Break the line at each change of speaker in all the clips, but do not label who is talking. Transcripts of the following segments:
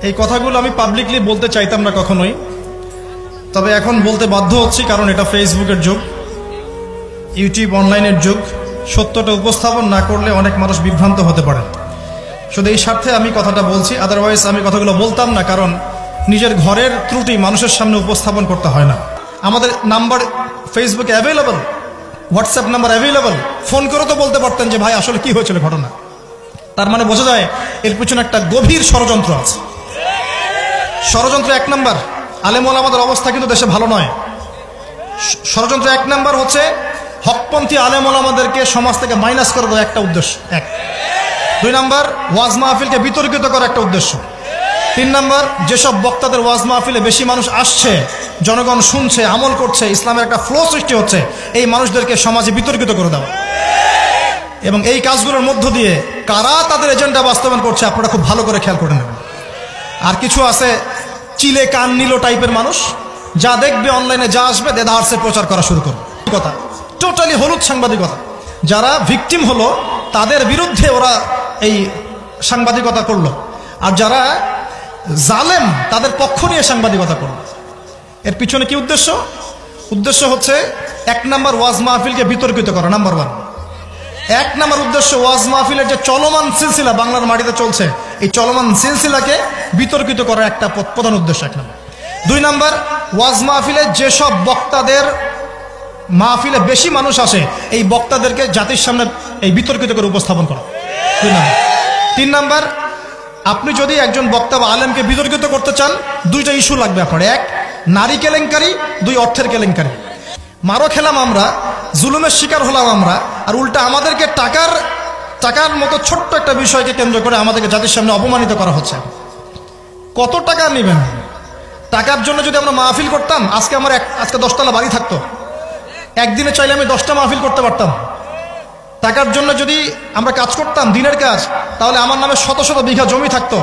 এই কথাগুলো আমি পাবলিকলি বলতে চাইতাম না কখনোই, তবে এখন বলতে বাধ্য হচ্ছি, কারণ এটা ফেসবুকের যুগ, ইউটিউব অনলাইনের যুগ। সত্যটা উপস্থাপন না করলে অনেক মানুষ বিভ্রান্ত হতে পারে। শুধু এই স্বার্থে আমি কথাটা বলছি, আদারওয়াইজ আমি কথাগুলো বলতাম না, কারণ নিজের ঘরের ত্রুটি মানুষের সামনে উপস্থাপন করতে হয় না। আমাদের নাম্বার ফেসবুকে available, WhatsApp number available, phone করে তো বলতে পারতেন যে ভাই আসলে কি হয়েছিল ঘটনা। তার মানে বোঝা যায় এর পিছনে একটা গভীর ষড়যন্ত্র আছে। ষড়যন্ত্র এক নাম্বার, আলেম ওলামাদের অবস্থা কিন্তু দেশে ভালো নয়। ষড়যন্ত্র এক নাম্বার হচ্ছে হকপন্থী আলেম ওলামাদেরকে সমাজ থেকে মাইনাস করে দেওয়া, একটা উদ্দেশ্য এক। দুই নাম্বার, ওয়াজ মাহফিলকে বিতর্কিত করা একটা উদ্দেশ্য। তিন নাম্বার, যেসব বক্তাদের ওয়াজ মাহফিলে বেশি মানুষ আসছে, জনগণ শুনছে, আমল করছে, ইসলামের একটা ফ্লো সৃষ্টি হচ্ছে, এই মানুষদেরকে সমাজে বিতর্কিত করে দেওয়া। এবং এই কাজগুলোর মধ্য দিয়ে কারা তাদের এজেন্ডা বাস্তবায়ন করছে আপনারা খুব ভালো করে খেয়াল করে নেবেন। আর কিছু আছে চিলে কান নিল টাইপের মানুষ, যা দেখবে অনলাইনে, যা আসবে দেদারসে প্রচার করা শুরু করবে। কথা টোটালি হলুদ সাংবাদিকতা। যারা ভিকটিম হলো তাদের বিরুদ্ধে ওরা এই সাংবাদিকতা করলো, আর যারা জালেম তাদের পক্ষ নিয়ে সাংবাদিকতা করলো। এর পিছনে কি উদ্দেশ্য? উদ্দেশ্য হচ্ছে এক নাম্বার, ওয়াজ মাহফিলকে বিতর্কিত করা, নাম্বার ওয়ান। এক নাম্বার উদ্দেশ্য, ওয়াজ মাহফিলের যে চলমান সিলসিলা বাংলার মাটিতে চলছে, এই চলমান সিলসিলাকে বিতর্কিত করার একটা প্রধান উদ্দেশ্য, এক নাম্বার। দুই নাম্বার, ওয়াজ মাহফিলে যেসব বক্তাদের মাহফিলে বেশি মানুষ আসে, এই বক্তাদেরকে জাতির সামনে এই বিতর্কিত করে উপস্থাপন করা। দুই নাম্বার। তিন নাম্বার, আপনি যদি একজন বক্তা বা আলেমকে বিতর্কিত করতে চান, দুইটা ইস্যু লাগবে আপনার। এক, নারী কেলেঙ্কারি, দুই, অর্থের কেলেঙ্কারি। মারো খেলাম আমরা, জুলুমের শিকার হলাম আমরা, আর উল্টা আমাদেরকে টাকার মতো ছোট্ট একটা বিষয়কে কেন্দ্র করে আমাদেরকে জাতির সামনে অপমানিত করা হচ্ছে। কত টাকা নেবেন? টাকার জন্য যদি আমরা মাহফিল করতাম, আজকে আমার আজকে 10তলা বাড়ি থাকতো। একদিনে চাইলে আমি 10টা মাহফিল করতে পারতাম। টাকার জন্য যদি আমরা কাজ করতাম, দিনের কাজ, তাহলে আমার নামে শত শত বিঘা জমি থাকতো।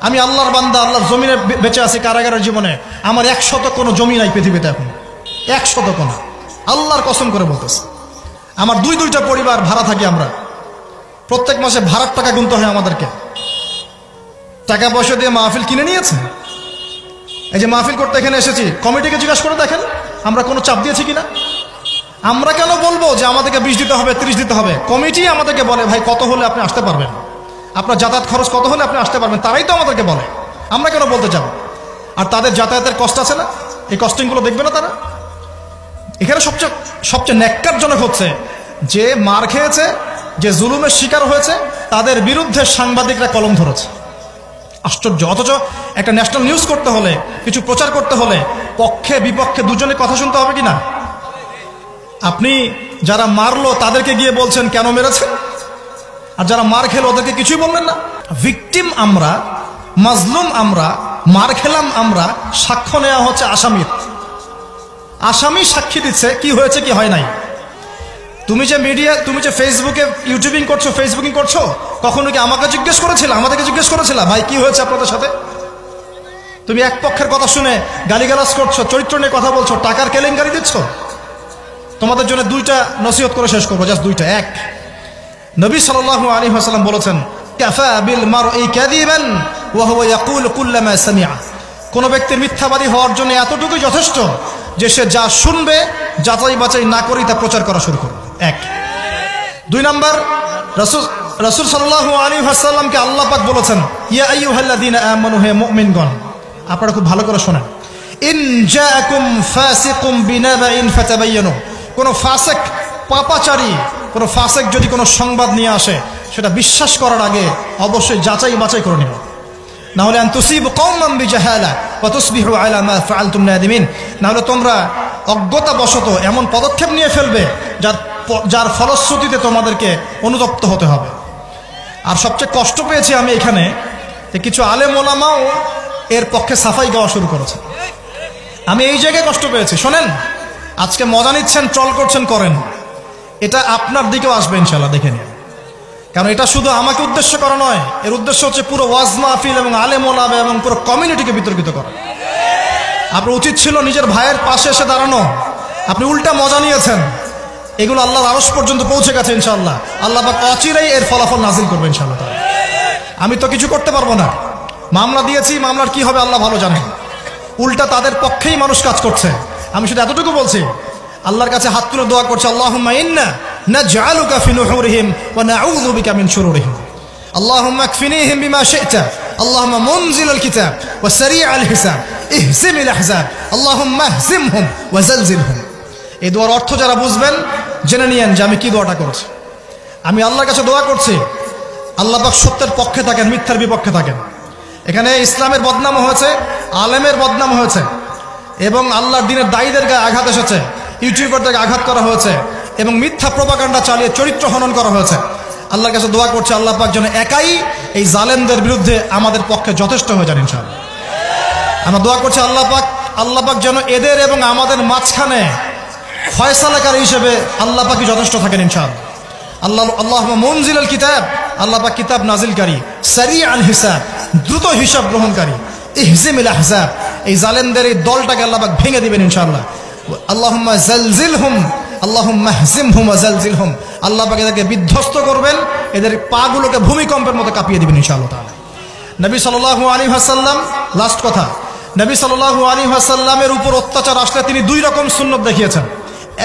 আমি আল্লাহর বান্দা, আল্লাহর জমিনে বেঁচে আছি কারাগারের জীবনে। আমার 100 কোনো জমি নাই পৃথিবীতে এখন, 100 কোনো। আল্লাহর কসম করে বলতেছে, আমার দুইটা পরিবার ভাড়া থাকি আমরা। প্রত্যেক মাসে ভাড়ার টাকা গুনতে হয় আমাদেরকে। টাকা পয়সা দিয়ে মাহফিল কিনে নিয়েছে। এই যে মাহফিল করতে এখানে এসেছি, কমিটিকে জিজ্ঞাসা করে দেখেন আমরা কোনো চাপ দিয়েছি কিনা। আমরা কেন বলবো যে আমাদেরকে 20 দিতে হবে, 30 দিতে হবে? কমিটি আমাদেরকে বলে ভাই কত হলে আপনি আসতে পারবেন, আপনার যাতায়াত খরচ কত হলে আপনি আসতে পারবেন, তারাই তো আমাদেরকে বলে। আমরা কেন বলতে যাব? আর তাদের যাতায়াতের কষ্ট আছে না, এই কস্টিংগুলো দেখবে না তারা? এখানে সবচেয়ে ন্যাক্কারজনক হচ্ছে যে মার খেয়েছে, যে জুলুমের শিকার হয়েছে, তাদের বিরুদ্ধে সাংবাদিকরা কলম ধরেছে। আশ্চর্য। অথচ একটা ন্যাশনাল নিউজ করতে হলে, কিছু প্রচার করতে হলে পক্ষে বিপক্ষে দুজনের কথা শুনতে হবে কিনা? আপনি যারা মারলো তাদেরকে গিয়ে বলছেন কেন মেরেছেন, আর যারা মার খেলো ওদেরকে কিছুই বললেন না। ভিকটিম আমরা, মাজলুম আমরা, মার খেলাম আমরা, সাক্ষ্য নেওয়া হচ্ছে আসামির। আসামি সাক্ষী দিচ্ছে কি হয়েছে কি হয় নাই। তুমি যে মিডিয়া, তুমি যে ফেসবুকে ইউটিউবিং করছো, ফেসবুকিং করছো, কখনো কি আমাকে জিজ্ঞেস করেছিলা, আমাদেরকে জিজ্ঞেস করেছিলা ভাই কি হয়েছে আপনাদের সাথে? তুমি এক পক্ষের কথা শুনে গালিগালাজ করছো, চরিত্র নিয়ে কথা বলছো, টাকার কেলেঙ্কারি দিচ্ছ। তোমাদের জন্য দুইটা নসিহত করে শেষ করবো, জাস্ট দুইটা। এক, নবী সাল্লাল্লাহু আলাইহি ওয়াসাল্লাম বলেছেন, কাফা বিল মারই কাযিবান ওয়া হুয়া ইয়াকুলু কুল্লামা সামিআ। কোন ব্যক্তির মিথ্যাবাদী হওয়ার জন্য এতটুকুই যথেষ্ট যে সে যা শুনবে যাচাই বাছাই না করেই তা প্রচার করা শুরু করবে। এক। দুই নাম্বার, রাসূল সাল্লাল্লাহু আলাইহি ওয়াসাল্লামকে আল্লাহ পাক বলেছেন, ইয়া আইয়ুহাল্লাযীনা আমানু, হে মুমিনগণ, আপনারা খুব ভালো করে শোনেন, ইন জাআকুম ফাসিকুম বিনাবাইন ফাতাবায়ানু। কোন ফাসিক, পাপাচারী কোন ফাসিক যদি কোনো সংবাদ নিয়ে আসে, সেটা বিশ্বাস করার আগে অবশ্যই যাচাই বাছাই করে নেবেন। না হলে আন তুসিবু কওমান বিজাহালা ওয়া তুসবিহু আলা মা ফাআলতুম নাদিমিন। না হলে তোমরা অজ্ঞতাবশত এমন পদক্ষেপ নিয়ে ফেলবে যার ফলশ্রুতিতে তোমাদেরকে অনুতপ্ত হতে হবে। আর সবচেয়ে কষ্ট পেয়েছি আমি এখানে যে কিছু আলেম ওলামাও এর পক্ষে সাফাই গাওয়া শুরু করেছে। আমি এই জায়গায় কষ্ট পেয়েছি। শোনেন, আজকে মজা নিচ্ছেন, ট্রল করছেন, করেন, এটা আপনার দিকেও আসবে ইনশাআল্লাহ, দেখে নিন। কারণ এটা শুধু আমাকে উদ্দেশ্য করা নয়, এর উদ্দেশ্য হচ্ছে পুরো ওয়াজ মাহফিল এবং আলেম ওলামা এবং পুরো কমিউনিটিকে বিতর্কিত করা। আপনার উচিত ছিল নিজের ভাইয়ের পাশে এসে দাঁড়ানো, আপনি উল্টা মজা নিয়েছেন। এগুলো আল্লাহর আরশ পর্যন্ত পৌঁছে গেছে ইনশাআল্লাহ। আল্লাহ পাক অচিরেই এর ফলাফল নাজিল করবে ইনশাআল্লাহ। আমি তো কিছু করতে পারবো না, মামলা দিয়েছি, মামলার কি হবে আল্লাহ ভালো জানেন। উল্টা তাদের পক্ষেই মানুষ কাজ করছে। আমি শুধু এতটুকু বলছি, আল্লাহর কাছে হাত তুলে দোয়া করছে, আল্লাহুম্মা ইন্না নাজআলুকা ফি নুহুরিহিম ওয়া নাউযু বিকা মিন শুরুরিহিম, আল্লাহুম্মা আকফিনিহিম বিমা শি'তা, আল্লাহুম্মা মুনজিলাল কিতাব ওয়া সারি'আল হিসাব ইহজিমিল আহজাব, আল্লাহুম্মা ইহজিমহুম ওয়া জালজিলহুম। এই দোয়ার অর্থ যারা বুঝবেন জেনে নিয়েন যে আমি কি দোয়াটা করছি। আমি আল্লাহর কাছে দোয়া করছি আল্লাহ পাক সত্যের পক্ষে থাকেন, মিথ্যার বিপক্ষে থাকেন। এখানে ইসলামের বদনাম হয়েছে, আলেমের বদনাম হয়েছে, এবং আল্লাহর দ্বীনের দায়ীদের গায়ে আঘাত এসেছে, ইউটিউবারদেরকে আঘাত করা হয়েছে, এবং মিথ্যা প্রপাগান্ডা চালিয়ে চরিত্র হনন করা হয়েছে। আল্লাহর কাছে দোয়া করছে আল্লাহ পাক যেন একাই এই জালেমদের বিরুদ্ধে আমাদের পক্ষে যথেষ্ট হয়ে যান ইনশাআল্লাহ। আমরা দোয়া করছি আল্লাহ পাক যেন এদের এবং আমাদের মাঝখানে ফয়সালাকারী হিসেবে আল্লাহ পাকই যথেষ্ট থাকেন ইনশাআল্লাহ। আল্লাহুম্মা মুনজিলাল কিতাব, আল্লাহ পাক কিতাব নাজিলকারী, সারি'আল হিসাব, দ্রুত হিসাব গ্রহণকারী, ইহজিমিল আহজাব, এই জালেমদের এই দলটাকে আল্লাহ পাক ভেঙে দিবেন ইনশাআল্লাহ। আল্লাহুম্মা জালজিলহুম, আল্লাহুম্মা ইহজিমহুম ওয়া জালজিলহুম, আল্লাহ পাক এদেরকে বিধ্বস্ত করবেন, এদের পাগুলোকে ভূমিকম্পের মতো কাঁপিয়ে দিবেন ইনশাআল্লাহ তাআলা। নবী সাল্লাল্লাহু আলাইহি ওয়াসাল্লাম, লাস্ট কথা, নবী সাল্লাল্লাহু আলাইহি ওয়াসাল্লামের উপর অত্যাচার আসলে তিনি দুই রকম সুন্নত দেখিয়েছেন।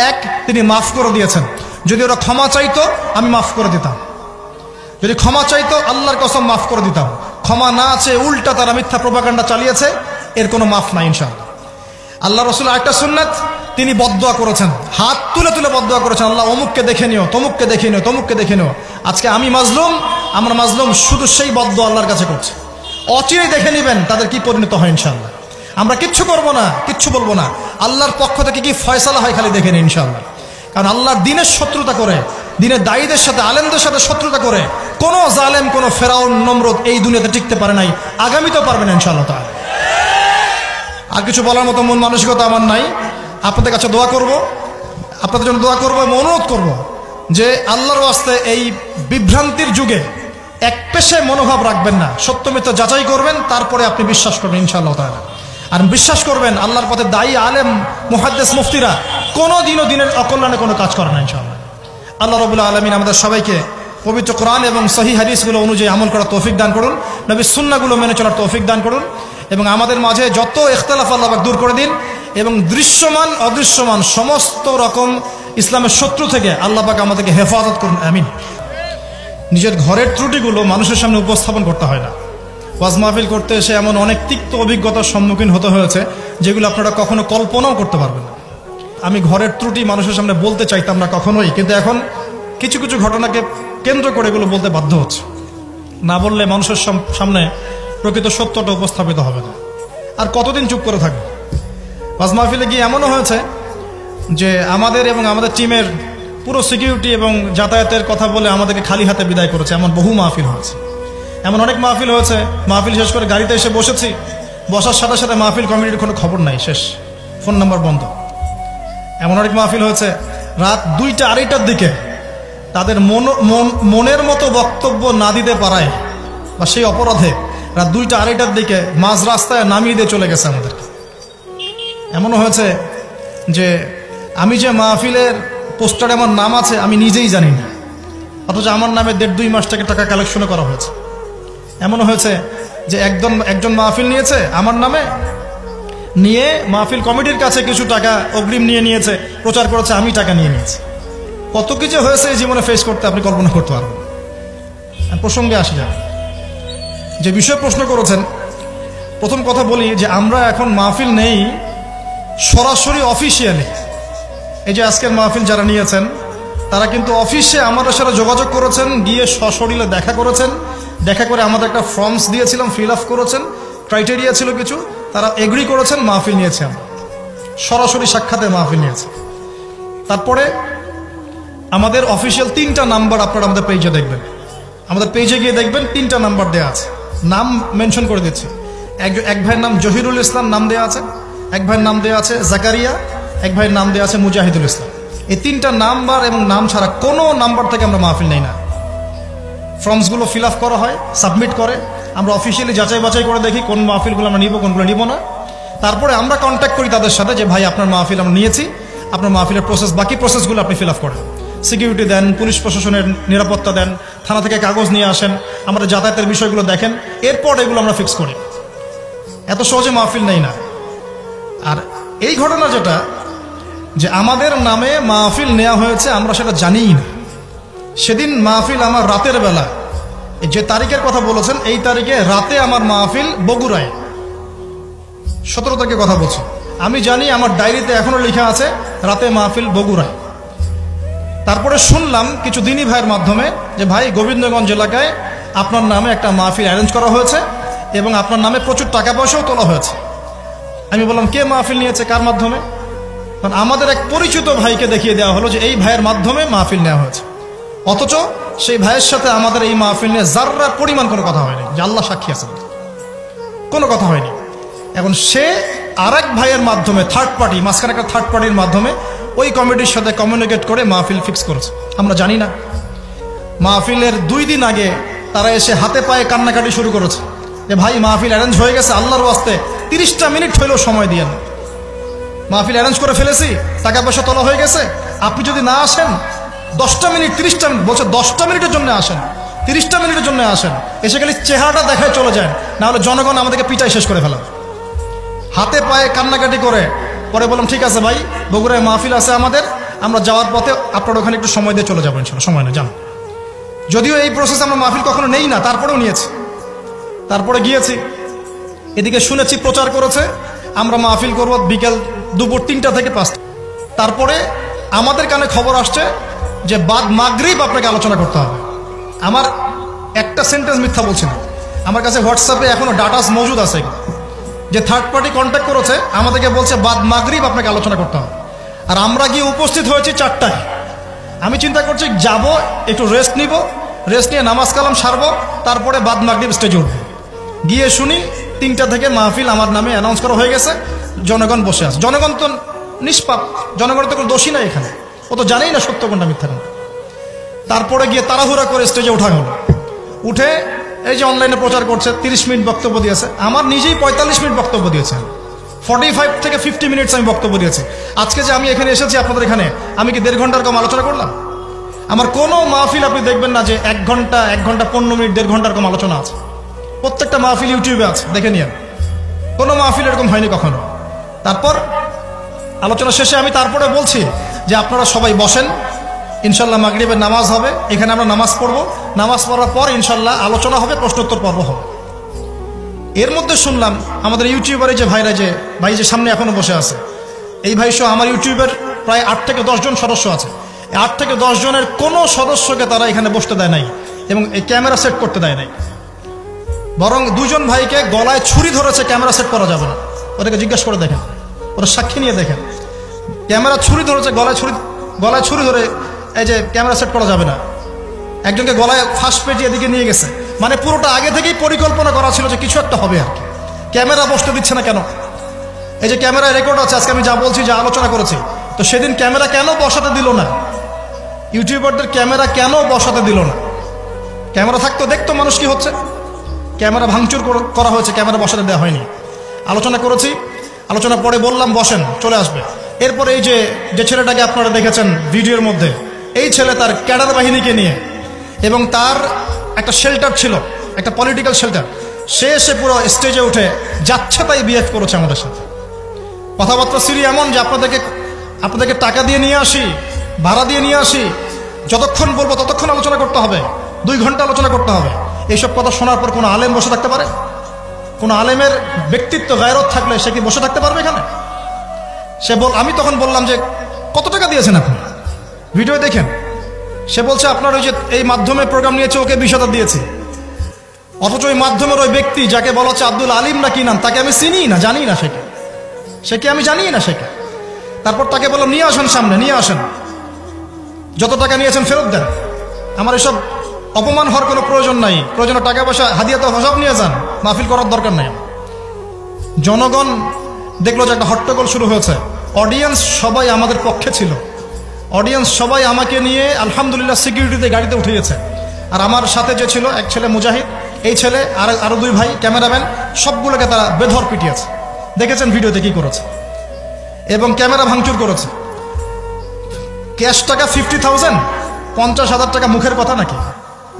এক, তিনি মাফ করে দিয়েছেন। যদি ওরা ক্ষমা চাইতো আমি মাফ করে দিতাম, যদি ক্ষমা চাইতো আল্লাহর কসম মাফ করে দিতাম। ক্ষমা না আছে, উল্টা তারা মিথ্যা প্রপাগান্ডা চালিয়েছে, এর কোনো মাফ নাই ইনশাআল্লাহ। আল্লাহ রাসূল আরেকটা সুন্নাত, তিনি বদদোয়া করেছেন, হাত তুলে তুলে বদদোয়া করেছেন, আল্লাহ অমুককে দেখে নিও, তমুককে দেখে নিও, তমুককে দেখে নিও। আজকে আমি মাজলুম, আমরা মাজলুম, শুধু সেই বদদোয়া আল্লাহর কাছে করছে। অচিরেই দেখে নেবেন তাদের কি পরিণত হয় ইনশাআল্লাহ। আমরা কিচ্ছু করবো না, কিচ্ছু বলবো না, আল্লাহর পক্ষ থেকে কি ফয়সালা হয় খালি দেখে নিন ইনশাআল্লাহ। কারণ আল্লাহর দ্বীনের শত্রুতা করে, দ্বীনের দায়ীদের সাথে, আলেমদের সাথে শত্রুতা করে কোনো জালেম, কোনো ফেরাউন, নমরুদ এই দুনিয়াতে টিকতে পারে নাই, আগামীতেও পারবে না ইনশাআল্লাহ তাআলা। আর কিছু বলার মতো মন মানসিকতা আমার নাই। আপনাদের কাছে দোয়া করব, আপনাদের জন্য দোয়া করবো এবং অনুরোধ করব যে আল্লাহর ওয়াস্তে এই বিভ্রান্তির যুগে এক পেশে মনোভাব রাখবেন না, সত্য মিথ্যা যাচাই করবেন, তারপরে আপনি বিশ্বাস করবেন ইনশাআল্লাহ তাআলা। আর বিশ্বাস করবেন আল্লাহর পথে দায়ী আলেম, মুহাদ্দিস, মুফতিরা কোনোদিনও দিনের অকল্যাণে কোনো কাজ করে না ইনশাআল্লাহ। আল্লাহ রাব্বুল আলামিন আমাদের সবাইকে পবিত্র কোরআন এবং সহিহ হাদিসগুলো অনুযায়ী আমল করার তৌফিক দান করুন, নবীর সুন্নাহগুলো মেনে চলার তৌফিক দান করুন, এবং আমাদের মাঝে যত ইখতিলাফ আল্লাহ পাক দূর করে দিন, এবং দৃশ্যমান অদৃশ্যমান সমস্ত রকম ইসলামের শত্রু থেকে আল্লাহ পাক আমাদেরকে হেফাজত করুন, আমিন। নিজের ঘরের ত্রুটিগুলো মানুষের সামনে উপস্থাপন করতে হয় না। ওয়াজ মাহফিল করতে এসে এমন অনেক তিক্ত অভিজ্ঞতার সম্মুখীন হতে হয়েছে যেগুলো আপনারা কখনো কল্পনাও করতে পারবেন না। আমি ঘরের ত্রুটি মানুষের সামনে বলতে চাইতাম না কখনোই, কিন্তু এখন কিছু কিছু ঘটনাকে কেন্দ্র করে এগুলো বলতে বাধ্য হচ্ছে। না বললে মানুষের সামনে প্রকৃত সত্যটা উপস্থাপিত হবে না। আর কতদিন চুপ করে থাকবে? ওয়াজ মাহফিলে গিয়ে এমনও হয়েছে যে আমাদের এবং আমাদের টিমের পুরো সিকিউরিটি এবং যাতায়াতের কথা বলে আমাদেরকে খালি হাতে বিদায় করেছে, এমন বহু মাহফিল হয়েছে। এমন অনেক মাহফিল হয়েছে, মাহফিল শেষ করে গাড়িতে এসে বসেছি, বসার সাথে সাথে মাহফিল কমিটির কোনো খবর নাই, শেষ, ফোন নাম্বার বন্ধ। এমন অনেক মাহফিল হয়েছে রাত 2টা 2:30টার দিকে তাদের মনের মতো বক্তব্য না দিতে পারায় বা সেই অপরাধে রাত 2টা 2:30টার দিকে মাঝ রাস্তায় নামিয়ে দিয়ে চলে গেছে আমাদেরকে। এমনও হয়েছে যে আমি যে মাহফিলের পোস্টারে আমার নাম আছে আমি নিজেই জানি না, অথচ আমার নামে 1.5-2 মাস থেকে টাকা কালেকশনও করা হয়েছে। এমনও হয়েছে যে একজন মাহফিল নিয়েছে আমার নামে, নিয়ে মাহফিল কমিটির কাছে কিছু টাকা অগ্রিম নিয়েছে, প্রচার করেছে আমি টাকা নিয়েছি। কত কিছু হয়েছে এই জীবনে ফেস করতে আপনি কল্পনা করতে পারবেন। প্রসঙ্গে আসি যান, যে বিষয়ে প্রশ্ন করেছেন, প্রথম কথা বলি যে আমরা এখন মাহফিল নেই সরাসরি অফিসিয়ালি। এই যে আজকের মাহফিল যারা নিয়েছেন তারা কিন্তু অফিসে আমাদের সাথে যোগাযোগ করেছেন, গিয়ে সশরীরে দেখা করেছেন, দেখা করে আমাদের একটা ফর্মস দিয়েছিলাম, ফিল আপ করেছেন, ক্রাইটেরিয়া ছিল কিছু, তারা এগ্রি করেছেন, মাহফিল নিয়েছে, আমরা সরাসরি সাক্ষাতে মাহফিল নিয়েছে। তারপরে আমাদের অফিসিয়াল 3টা নাম্বার আপনারা আমাদের পেজে দেখবেন, আমাদের পেজে গিয়ে দেখবেন 3টা নাম্বার দেওয়া আছে, নাম মেনশন করে দিচ্ছি। এক ভাইয়ের নাম জহিরুল ইসলাম নাম দেওয়া আছে, এক ভাইয়ের নাম দেওয়া আছে জাকারিয়া, এক ভাইয়ের নাম দেওয়া আছে মুজাহিদুল ইসলাম। এই 3টা নাম্বার এবং নাম ছাড়া কোনো নাম্বার থেকে আমরা মাহফিল নেই না। ফর্মসগুলো ফিল আপ করা হয়, সাবমিট করে, আমরা অফিসিয়ালি যাচাই বাছাই করে দেখি কোন মাহফিলগুলো আমরা নিব, কোনগুলো নিব না। তারপরে আমরা কন্ট্যাক্ট করি তাদের সাথে যে ভাই আপনার মাহফিল আমরা নিয়েছি, আপনার মাহফিলের প্রসেস, বাকি প্রসেসগুলো আপনি ফিল আপ করেন, সিকিউরিটি দেন, পুলিশ প্রশাসনের নিরাপত্তা দেন, থানা থেকে কাগজ নিয়ে আসেন, আমাদের যাতায়াতের বিষয়গুলো দেখেন, এরপর এগুলো আমরা ফিক্স করি। এত সহজে মাহফিল নেই না। আর এই ঘটনা যেটা, যে আমাদের নামে মাহফিল নেওয়া হয়েছে আমরা সেটা জানিই না। সেদিন মাহফিল আমার রাতের বেলা, যে তারিখের কথা বলেছেন এই তারিখে রাতে আমার মাহফিল বগুড়ায়, 17 তারিখে কথা বলছি। আমি জানি আমার ডায়েরিতে এখনো লেখা আছে রাতে মাহফিল বগুড়ায়। তারপরে শুনলাম কিছু দিনী ভাইয়ের মাধ্যমে যে ভাই গোবিন্দগঞ্জ এলাকায় আপনার নামে একটা মাহফিল অ্যারেঞ্জ করা হয়েছে এবং আপনার নামে প্রচুর টাকা পয়সাও তোলা হয়েছে। আমি বললাম কে মাহফিল নিয়েছে, কার মাধ্যমে? কারণ আমাদের এক পরিচিত ভাইকে দেখিয়ে দেওয়া হলো যে এই ভাইয়ের মাধ্যমে মাহফিল নেওয়া হয়েছে, অথচ সেই ভাইয়ের সাথে আমাদের এই মাহফিল নিয়ে যার্রা পরিমাণ কোনো কথা হয়নি, যে আল্লাহ সাক্ষী আছেন, কোনো কথা হয়নি। এখন সে আরেক ভাইয়ের মাধ্যমে, থার্ড পার্টি, মাঝখানে একটা থার্ড পার্টির মাধ্যমে ওই কমিটির সাথে কমিউনিকেট করে মাহফিল ফিক্স করেছে। আমরা জানি না। মাহফিলের 2 দিন আগে তারা এসে হাতে পায়ে কান্নাকাটি শুরু করেছে যে ভাই মাহফিল অ্যারেঞ্জ হয়ে গেছে, আল্লাহর ওয়াস্তে 30টা মিনিট হইলেও সময় দিয়ে না, মাহফিল অ্যারেঞ্জ করে ফেলেছি, টাকা পয়সা তোলা হয়ে গেছে, আপনি যদি না আসেন 10টা মিনিট 30টা মিনিট বলছে, 10টা মিনিটের জন্য আসেন, 30টা মিনিটের জন্য আসেন, এসে খালি চেহারাটা দেখায় চলে যায়, না হলে জনগণ আমাদেরকে পিটাই শেষ করে ফেলা। হাতে পায়ে কান্নাকাটি করে পরে বললাম ঠিক আছে ভাই, বগুড়ায় মাহফিল আছে আমাদের, আমরা যাওয়ার পথে আপনার ওখানে একটু সময় দিয়ে চলে যাবো, ইনশাল্লাহ সময় না যান। যদিও এই প্রসেস আমরা মাহফিল কখনো নেই না, তারপরেও নিয়েছি। তারপরে গিয়েছি, এদিকে শুনেছি প্রচার করেছে আমরা মাহফিল করব বিকেল দুপুর 3টা থেকে 5টা। তারপরে আমাদের কানে খবর আসছে যে বাদ মাগরিব আপনাকে আলোচনা করতে হবে। আমার একটা সেন্টেন্স মিথ্যা বলছি না, আমার কাছে হোয়াটসঅ্যাপে এখনো ডাটাস মজুদ আছে, যে থার্ড পার্টি কন্ট্যাক্ট করেছে আমাদেরকে বলছে বাদ মাগরিব আপনাকে আলোচনা করতে হবে। আর আমরা গিয়ে উপস্থিত হয়েছি 4টায়। আমি চিন্তা করছি যাব, একটু রেস্ট নিব, রেস্ট নিয়ে নামাজ কালাম সারবো, তারপরে বাদ মাগরিব স্টেজে উঠবো। গিয়ে শুনি 3টা থেকে মাহফিল আমার নামে অ্যানাউন্স করা হয়ে গেছে, জনগণ বসে আছে। জনগণ তো নিষ্পাপ, জনগণের তো কোনো দোষী নাই এখানে, ও তো জানেই না সত্য কোনটা মিথ্যা কোনটা। তারপরে গিয়ে তাড়াহুড়া করে স্টেজে ওঠা হলো। উঠে এই যে অনলাইনে প্রচার করছে 30 মিনিট বক্তব্য দিয়েছে, আমার নিজেই 45 মিনিট বক্তব্য দিয়েছে, 45 থেকে 50 মিনিটস আমি বক্তব্য দিয়েছি। আজকে যে আমি এখানে এসেছি আপনাদের এখানে, আমি কি 1.5 ঘন্টার কম আলোচনা করলাম? আমার কোনো মাহফিল আপনি দেখবেন না যে 1 ঘন্টা 1 ঘন্টা 15 মিনিট 1.5 ঘন্টার কম আলোচনা আছে। প্রত্যেকটা মাহফিল ইউটিউবে আছে, দেখে নিন। কোনো মাহফিল এরকম হয়নি কখনো। তারপর আলোচনা শেষে আমি তারপরে বলছি যে আপনারা সবাই বসেন, ইনশাল্লাহ মাগরিবের নামাজ হবে, এখানে আমরা নামাজ পড়বো, নামাজ পড়ার পর ইনশাল্লাহ আলোচনা হবে, প্রশ্নোত্তর পর্ব হবে। এর মধ্যে শুনলাম আমাদের ইউটিউবারে যে ভাইরা, যে ভাই যে সামনে এখনো বসে আছে, এই ভাই সহ আমার ইউটিউবের প্রায় 8 থেকে 10 জন সদস্য আছে। 8 থেকে 10 জনের কোনো সদস্যকে তারা এখানে বসতে দেয় নাই এবং এই ক্যামেরা সেট করতে দেয় নাই। বরং 2 জন ভাইকে গলায় ছুরি ধরেছে, ক্যামেরা সেট করা যাবে না। ওদেরকে জিজ্ঞাসা করে দেখেন, ওরা সাক্ষী নিয়ে দেখেন, ক্যামেরা ছুরি ধরেছে, গলায় ছুরি ধরে এই যে ক্যামেরা সেট করা যাবে না। একজনকে গলায় ফাঁস পেটিয়ে এদিকে নিয়ে গেছে, মানে পুরোটা আগে থেকেই পরিকল্পনা করা ছিল যে কিছু একটা হবে আর কি। ক্যামেরা বসতে দিচ্ছে না কেন? এই যে ক্যামেরা রেকর্ড আছে, আজকে আমি যা বলছি, যা আলোচনা করেছি, তো সেদিন ক্যামেরা কেন বসাতে দিল না? ইউটিউবারদের ক্যামেরা কেন বসাতে দিল না? ক্যামেরা থাকতো, দেখতো মানুষ কি হচ্ছে। ক্যামেরা ভাঙচুর করা হয়েছে, ক্যামেরা বসাতে দেওয়া হয়নি। আলোচনা করেছি, আলোচনা পরে বললাম বসেন, চলে আসবে। এরপরে এই যে ছেলেটাকে আপনারা দেখেছেন ভিডিওর মধ্যে, এই ছেলে তার ক্যাডার বাহিনীকে নিয়ে, এবং তার একটা শেল্টার ছিল, একটা পলিটিক্যাল শেল্টার, সে এসে পুরো স্টেজে উঠে যাচ্ছে তাই বিহেভ করেছে আমাদের সাথে। কথাবার্তা সিরি এমন যে আপনাদেরকে টাকা দিয়ে নিয়ে আসি, ভাড়া দিয়ে নিয়ে আসি, যতক্ষণ বলবো ততক্ষণ আলোচনা করতে হবে, 2 ঘন্টা আলোচনা করতে হবে। এইসব কথা শোনার পর কোনো আলেম বসে থাকতে পারে? কোনো আলেমের ব্যক্তিত্ব গায়রত থাকলে সে কি বসে থাকতে পারবে এখানে? আমি তখন বললাম যে কত টাকা দিয়েছেন আপনি? ভিডিও দেখেন। সে বলছে আপনার ওই যে এই মাধ্যমে প্রোগ্রাম নিয়েছে, ওকে 20,000 দিয়েছে। অথচ ওই মাধ্যমের ওই ব্যক্তি যাকে বলা হচ্ছে আব্দুল আলিম না কি নাম, তাকে আমি চিনি না, জানি না সে কে আমি জানি না সেকে। তারপর তাকে বললাম নিয়ে আসেন সামনে, নিয়ে আসেন, যত টাকা নিয়েছেন ফেরত দেন। আমার এসব অপমান হওয়ার কোনো প্রয়োজন নাই, প্রয়োজনে টাকা পয়সা হাদিয়া তো সব নিয়ে যান, মাহফিল করার দরকার নাই। জনগণ দেখলো যে একটা হট্টগোল শুরু হয়েছে, অডিয়েন্স সবাই আমাদের পক্ষে ছিল, অডিয়েন্স সবাই আমাকে নিয়ে আলহামদুলিল্লাহ সিকিউরিটিতে গাড়িতে উঠে গেছে। আর আমার সাথে যে ছিল এক ছেলে মুজাহিদ, এই ছেলে আর আরো 2 ভাই ক্যামেরাম্যান, সবগুলোকে তারা বেধর পিটিয়েছে। দেখেছেন ভিডিওতে কি করেছে, এবং ক্যামেরা ভাঙচুর করেছে। ক্যাশ টাকা 50,000, 50,000 টাকা মুখের কথা নাকি?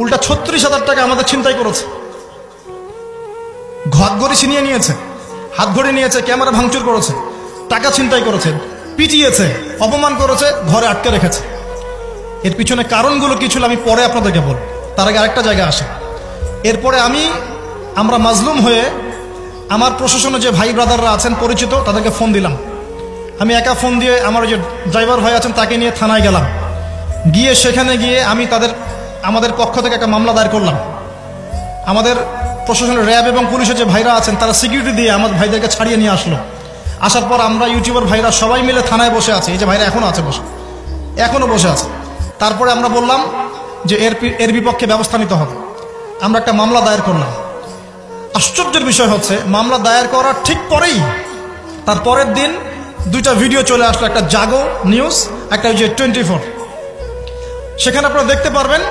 উল্টা 36,000 টাকা আমাদের ছিনতাই করেছে, ঘরগড়ি ছিনিয়ে নিয়েছে। হাতঘড়ি নিয়েছে, ক্যামেরা ভাঙচুর করেছে, টাকা ছিনতাই করেছে, পিটিয়েছে, অপমান করেছে, ঘরে আটকে রেখেছে। এর পিছনে কারণগুলো কি ছিল আমি পরে আপনাদেরকে বলব, তার আগে আরেকটা জায়গায় আসে। এরপরে আমরা মাজলুম হয়ে আমার প্রশাসনে যে ভাই ব্রাদাররা আছেন পরিচিত, তাদেরকে ফোন দিলাম। আমি একা ফোন দিয়ে আমার যে ড্রাইভার ভাই আছেন তাকে নিয়ে থানায় গেলাম। গিয়ে সেখানে গিয়ে আমি আমাদের পক্ষ থেকে একটা মামলা দায়ের করলাম। আমাদের প্রশাসনের র্যাব এবং পুলিশের যে ভাইরা আছেন তারা সিকিউরিটি দিয়ে আমার ভাইদেরকে ছাড়িয়ে নিয়ে আসলো। আসার পর আমরা ইউটিউবার ভাইরা সবাই মিলে থানায় বসে আছি। এই যে ভাইরা এখনো বসে আছে। তারপরে আমরা বললাম যে এর বিপক্ষে ব্যবস্থা নিতে হবে। আমরা একটা মামলা দায়ের করলাম। আশ্চর্যের বিষয় হচ্ছে, মামলা দায়ের করার ঠিক পরেই তার পরের দিন দুইটা ভিডিও চলে আসলো, একটা জাগো নিউজ, একটা ওই যে 24। সেখানে আপনারা দেখতে পারবেন